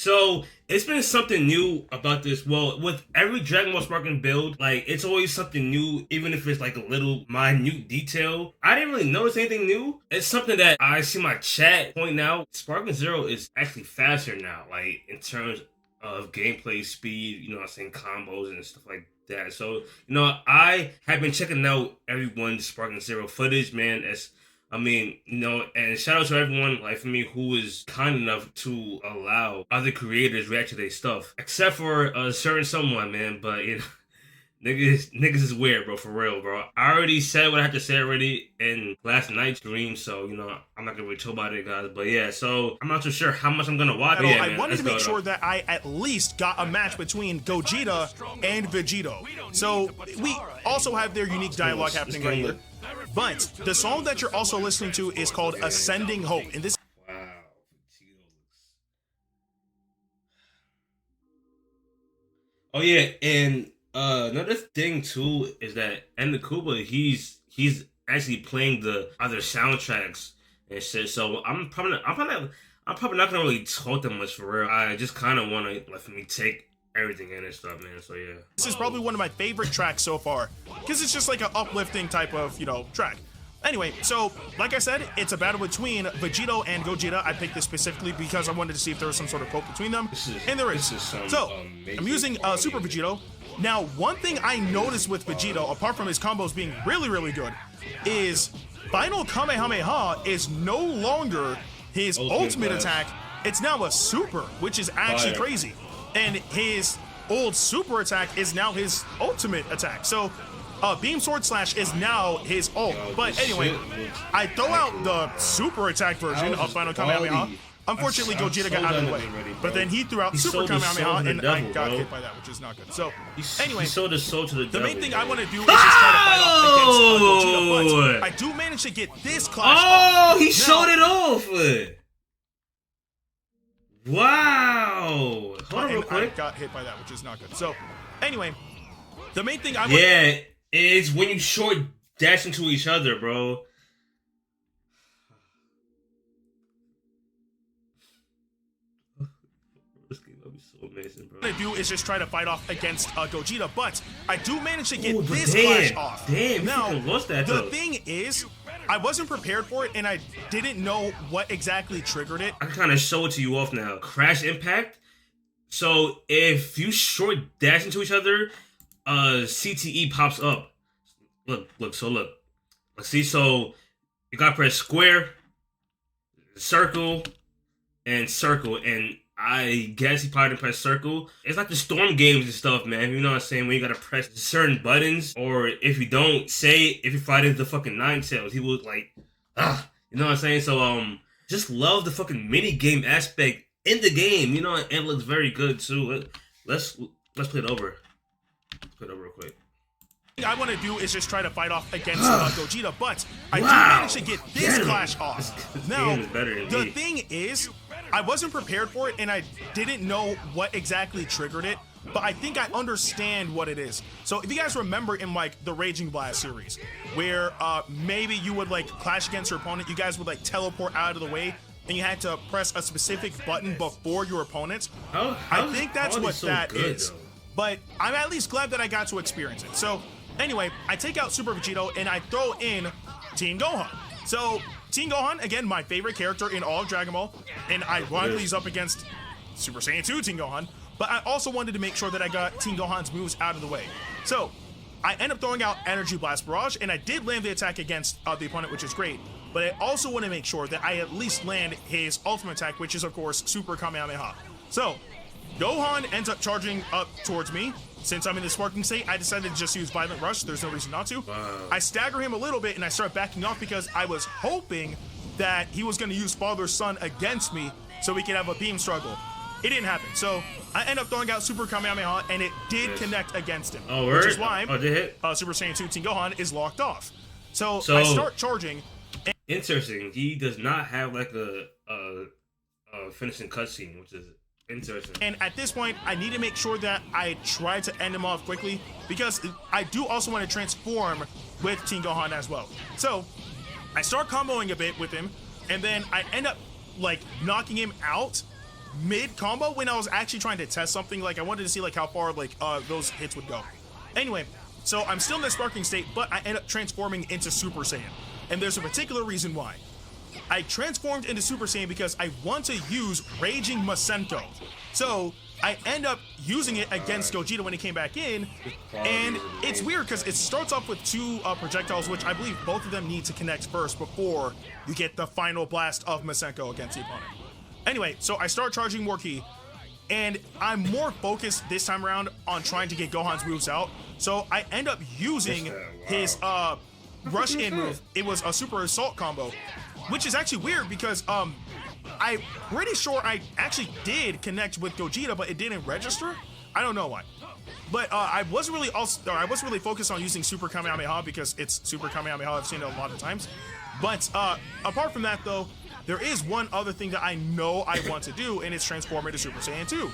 So it's been something new about this. Well, with every Dragon Ball Sparking build, like it's always something new, even if it's like a little minute detail. I didn't really notice anything new. It's something that I see my chat pointing out. Sparking Zero is actually faster now, like in terms of gameplay speed, you know what I'm saying, combos and stuff like that. So, you know, I have been checking out everyone's Sparking Zero footage, man. And shout out to everyone, like for me, who is kind enough to allow other creators react to their stuff. Except for a certain someone, man, but you know, niggas is weird, bro, for real, bro. I already said what I had to say already in last night's stream, so, you know, I'm not gonna really talk about it, guys. But yeah, so I'm not too sure how much I'm gonna watch. Yeah, I wanted to make sure that I at least got a match between Gogeta and Vegito. So we also have their unique dialogue happening right here. But the song that you're also listening to is called Ascending Hope. And this Oh yeah, and another thing too is that Endakuba, he's actually playing the other soundtracks and shit. So I'm probably not gonna really talk that much for real. I just kind of want to let me take everything in and stuff, man. So yeah, this is probably one of my favorite tracks so far because it's just like an uplifting type of, you know, track. Anyway, so like I said, it's a battle between Vegito and Gogeta. I picked this specifically because I wanted to see if there was some sort of quote between them, and there is. So I'm using Super Vegito. Now, one thing I noticed with Vegito, apart from his combos being really, really good, is Final Kamehameha is no longer his ultimate attack. It's now a super, which is actually crazy. And his old super attack is now his ultimate attack. So Beam Sword Slash is now his ult. But anyway, I throw out the super attack version of Final Kamehameha. Unfortunately, Gogeta got out of the way. But then he threw out Super Kamehameha, and I got hit by that, which is not good. So, anyway, he sold his soul to the devil. The main thing I want to do is just try to fight off against Gogeta, but I do manage to get this clash off. Oh, he showed it off! Wow! Hold on real quick. I got hit by that, which is not good. So, anyway, the main thing I want... Yeah, it's when you short dash into each other, bro. This game will be so amazing, bro. What I do is just try to fight off against Gogeta, but I do manage to get this clash off. Damn, now, the thing is, I wasn't prepared for it, and I didn't know what exactly triggered it. I can kind of show it to you off now. Crash Impact. So if you short dash into each other, CTE pops up. Look. Let's see. So you gotta press square, circle, and I guess he probably didn't press circle. It's like the Storm games and stuff, man. You know what I'm saying? When you gotta press certain buttons, or if you don't, say if you fighting the fucking Nine Tails, he was like, you know what I'm saying? So just love the fucking mini game aspect in the game, you know, and it looks very good too. Let's play it over. Let's play it over real quick. I want to do is just try to fight off against Gogeta, but I do manage to get this clash off. Now, the thing is, I wasn't prepared for it, and I didn't know what exactly triggered it, but I think I understand what it is. So if you guys remember in like the Raging Blast series, where maybe you would like clash against your opponent, you guys would like teleport out of the way, and you had to press a specific button before your opponent. I think that's what that is. But I'm at least glad that I got to experience it. So anyway, I take out Super Vegito and I throw in Teen Gohan. So Teen Gohan, again, my favorite character in all of Dragon Ball, and ironically he's up against Super Saiyan 2 Teen Gohan, but I also wanted to make sure that I got Teen Gohan's moves out of the way. So I end up throwing out Energy Blast Barrage, and I did land the attack against the opponent, which is great, but I also want to make sure that I at least land his ultimate attack, which is, of course, Super Kamehameha. So Gohan ends up charging up towards me. Since I'm in the sparking state, I decided to just use Violent Rush. There's no reason not to. I stagger him a little bit, and I start backing off because I was hoping that he was going to use Father-Son against me so we could have a beam struggle. It didn't happen. So I end up throwing out Super Kamehameha, and it did connect against him. Which is why Super Saiyan 2 Teen Gohan is locked off. So I start charging. Interesting. He does not have like a finishing cutscene, which is interesting. And at this point, I need to make sure that I try to end him off quickly because I do also want to transform with Teen Gohan as well. So I start comboing a bit with him, and then I end up like knocking him out, mid combo when I was actually trying to test something. Like I wanted to see like how far like those hits would go. Anyway, so I'm still in the sparking state, but I end up transforming into Super Saiyan. And there's a particular reason why. I transformed into Super Saiyan because I want to use Raging Macento. So I end up using it against Gogeta when he came back in, and it's weird because it starts off with 2 projectiles, which I believe both of them need to connect first before you get the final blast of Macento against the opponent. Anyway, so I start charging more ki, and I'm more focused this time around on trying to get Gohan's moves out, so I end up using his rush in move. It was a Super Assault combo, which is actually weird because I'm pretty sure I actually did connect with Gogeta, but it didn't register. I don't know why. But I wasn't really focused on using Super Kamehameha because it's Super Kamehameha. I've seen it a lot of times. But apart from that, though, there is one other thing that I know I want to do, and it's transform into Super Saiyan 2.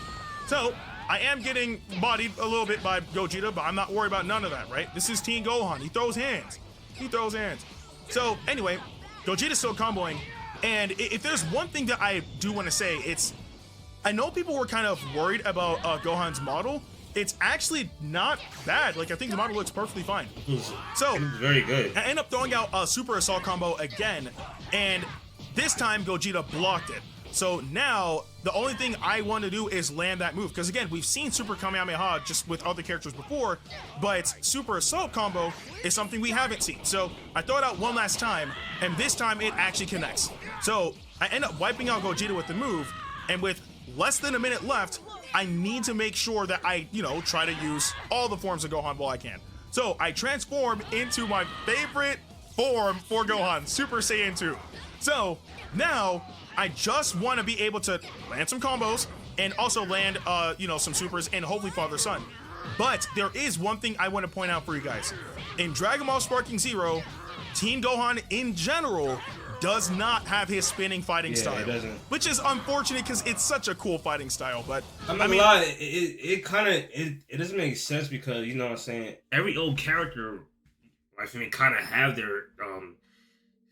So I am getting bodied a little bit by Gogeta, but I'm not worried about none of that, right? This is Teen Gohan. He throws hands. He throws hands. So anyway, Gogeta's still comboing. And if there's one thing that I do want to say, it's, I know people were kind of worried about Gohan's model. It's actually not bad. Like, I think the model looks perfectly fine. So, very good. I end up throwing out a Super Assault combo again, and this time Gogeta blocked it. So now, the only thing I want to do is land that move. Because again, we've seen Super Kamehameha just with other characters before, but Super Assault combo is something we haven't seen. So I throw it out one last time, and this time it actually connects. So I end up wiping out Gogeta with the move, and with less than a minute left, I need to make sure that I, try to use all the forms of Gohan while I can. So I transform into my favorite form for Gohan, Super Saiyan 2. So now I just want to be able to land some combos and also land, some supers and hopefully father-son. But there is one thing I want to point out for you guys. In Dragon Ball Sparking Zero, Teen Gohan in general does not have his spinning fighting style. It doesn't. Which is unfortunate because it's such a cool fighting style, but I'm not gonna lie, it kind of doesn't make sense because, you know what I'm saying, every old character, I mean, kind of have their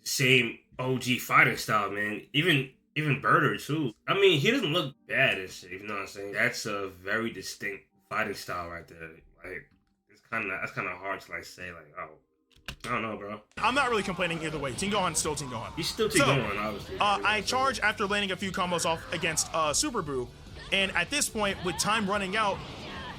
same OG fighting style, man. Even Birder too. I mean, he doesn't look bad and shit, you know what I'm saying? That's a very distinct fighting style right there. Like, that's kind of hard to like say, like, oh, I don't know, bro. I'm not really complaining either way. Teen Gohan's still Teen Gohan. He's still Teen Gohan, obviously. I charge after landing a few combos off against Super Buu, and at this point, with time running out,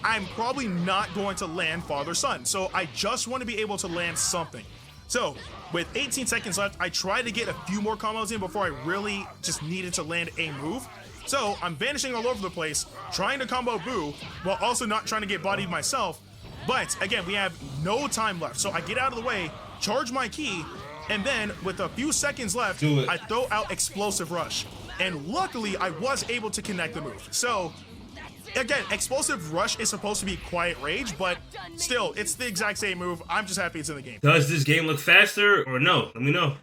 I'm probably not going to land father-son. So I just want to be able to land something. So with 18 seconds left, I tried to get a few more combos in before I really just needed to land a move. So I'm vanishing all over the place, trying to combo Buu, while also not trying to get bodied myself. But again, we have no time left. So I get out of the way, charge my ki, and then with a few seconds left, I throw out Explosive Rush. And luckily, I was able to connect the move. So again, Explosive Rush is supposed to be Quiet Rage, but still, it's the exact same move. I'm just happy it's in the game. Does this game look faster or no? Let me know.